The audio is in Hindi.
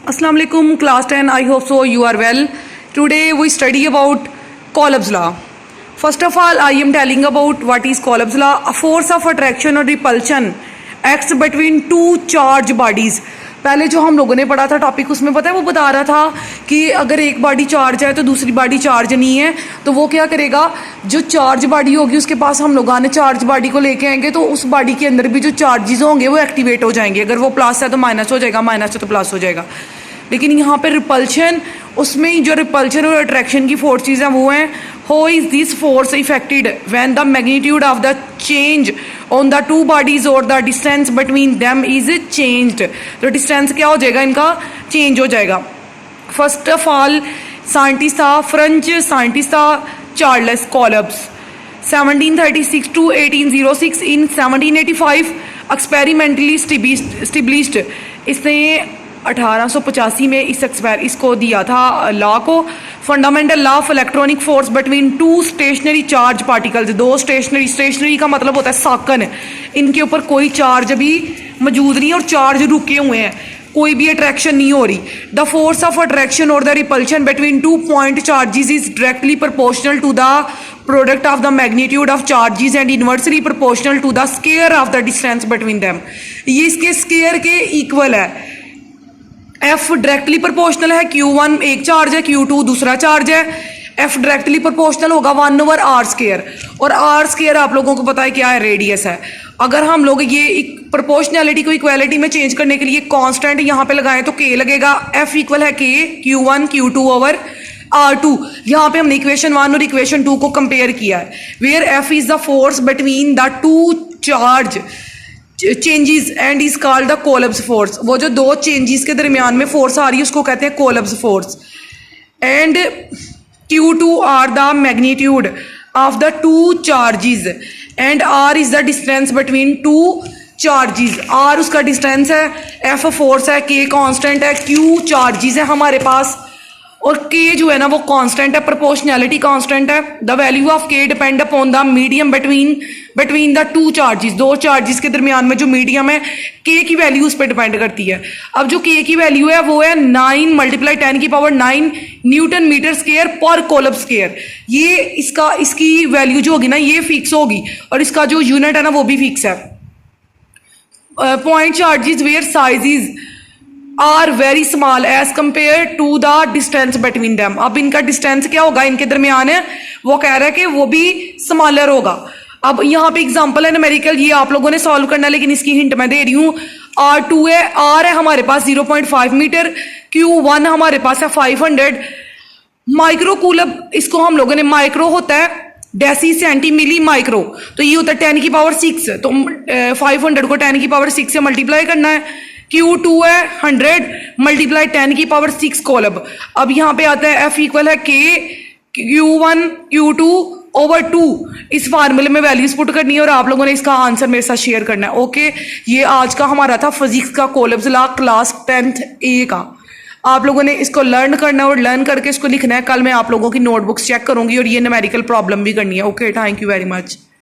Assalamu alaikum, class 10. I hope so you are well. Today we study about Coulom's law. First of all, I am telling about what is Coulom's law. A force of attraction or repulsion acts between two charged bodies. पहले जो हम लोगों ने पढ़ा था टॉपिक, उसमें पता है वो बता रहा था कि अगर एक बॉडी चार्ज है तो दूसरी बॉडी चार्ज नहीं है, तो वो क्या करेगा, जो चार्ज बॉडी होगी उसके पास हम लोग आने चार्ज बॉडी को लेके आएंगे तो उस बॉडी के अंदर भी जो चार्जेस होंगे वो एक्टिवेट हो जाएंगे। अगर वो प्लस है तो माइनस हो जाएगा, माइनस है तो प्लस हो जाएगा। लेकिन यहाँ पे रिपल्शन, उसमें जो रिपल्शन और अट्रैक्शन की फोर्सेस हैं वो हैं, how is this force affected when the magnitude of the change on the two bodies और the distance between them is changed. तो डिस्टेंस क्या हो जाएगा, इनका चेंज हो जाएगा। फर्स्ट ऑफ ऑल साइंटिस्ट था, फ्रेंच साइंटिस्ट था Charles Coulombs, 1736 to 1806। In 1785 experimentally established, इसने 1885 में इसको दिया था लॉ को, fundamental law of electronic force between two stationary charge particles. दो स्टेशनरी का मतलब होता है साकन, इनके ऊपर कोई चार्ज अभी मौजूद नहीं और चार्ज रुके हुए हैं, कोई भी अट्रैक्शन नहीं हो रही। द फोर्स ऑफ अट्रैक्शन और the repulsion between two point charges is directly proportional to the product of the magnitude of charges and inversely proportional to the square of the distance between them. ये इसके स्केयर के इक्वल है। एफ डायरेक्टली प्रोपोर्शनल है, Q1 एक चार्ज है, Q2 दूसरा चार्ज है। एफ डायरेक्टली प्रोपोर्शनल होगा 1/r स्केयर, और r स्केयर आप लोगों को पता है क्या है, रेडियस है। अगर हम लोग ये प्रोपोर्शनैलिटी को इक्वालिटी में चेंज करने के लिए कांस्टेंट यहाँ पे लगाएं तो k लगेगा। F इक्वल है k Q1 Q2 over R2। यहाँ पे हमने इक्वेशन 1 और इक्वेशन 2 को कंपेयर किया है, where F is the force between the two charge changes and is called the Coulomb's force. वो जो दो चेंजेस के दरमियान में फोर्स आ रही है उसको कहते हैं Coulomb's force. And Q2 are the magnitude of the two charges and R is the distance between two charges. R उसका डिस्टेंस है, F फोर्स है, K कांस्टेंट है, Q चार्जेस है हमारे पास, और K जो है ना वो कांस्टेंट है, प्रोपोर्शनैलिटी कांस्टेंट है। The value of K depend upon the medium between the two charges. दो चार्जेस के दरमियान में जो मीडियम है, K की वैल्यू उस पर डिपेंड करती है। अब जो K की वैल्यू है वो है 9 × 10⁻⁹ न्यूटन मीटर स्क्वायर पर कोलम स्क्वायर। ये इसकी वैल्यू जो होगी ना ये फिक्स होगी, और इसका जो यूनिट है ना वो भी फिक्स है। Point charges where sizes are very small as compare to the distance between them. अब इनका डिस्टेंस क्या होगा, इनके दरमियान है, वो कह रहा है कि वो भी स्मॉलर होगा। अब यहाँ पे एग्जांपल है न्यूमेरिकल, ये आप लोगों ने सॉल्व करना है, लेकिन इसकी हिंट मैं दे रही हूँ। R2 है, R है हमारे पास 0.5 मीटर, Q1 हमारे पास है 500 माइक्रो कूलम। इसको हम लोगों ने, माइक्रो होता है डेसी सेंटी मिली माइक्रो, तो ये होता है 10⁻⁶। तो 500 को 10⁻⁶ से मल्टीप्लाई करना है। Q2 है 100 मल्टीप्लाई 10⁻⁶ कोलम। अब यहाँ पे आता है F इक्वल है K Q1 Q2 ओवर 2। इस फार्मूले में वैल्यूज पुट करनी है और आप लोगों ने इसका आंसर मेरे साथ शेयर करना है। ओके, ये आज का हमारा था फिजिक्स का Coulomb's law class 10th A का। आप लोगों ने इसको लर्न करना है और लर्न करके इसको लिखना है। कल मैं आप लोगों की नोटबुक्स चेक करूंगी और ये न्यूमेरिकल प्रॉब्लम भी करनी है। Okay, thank you very much.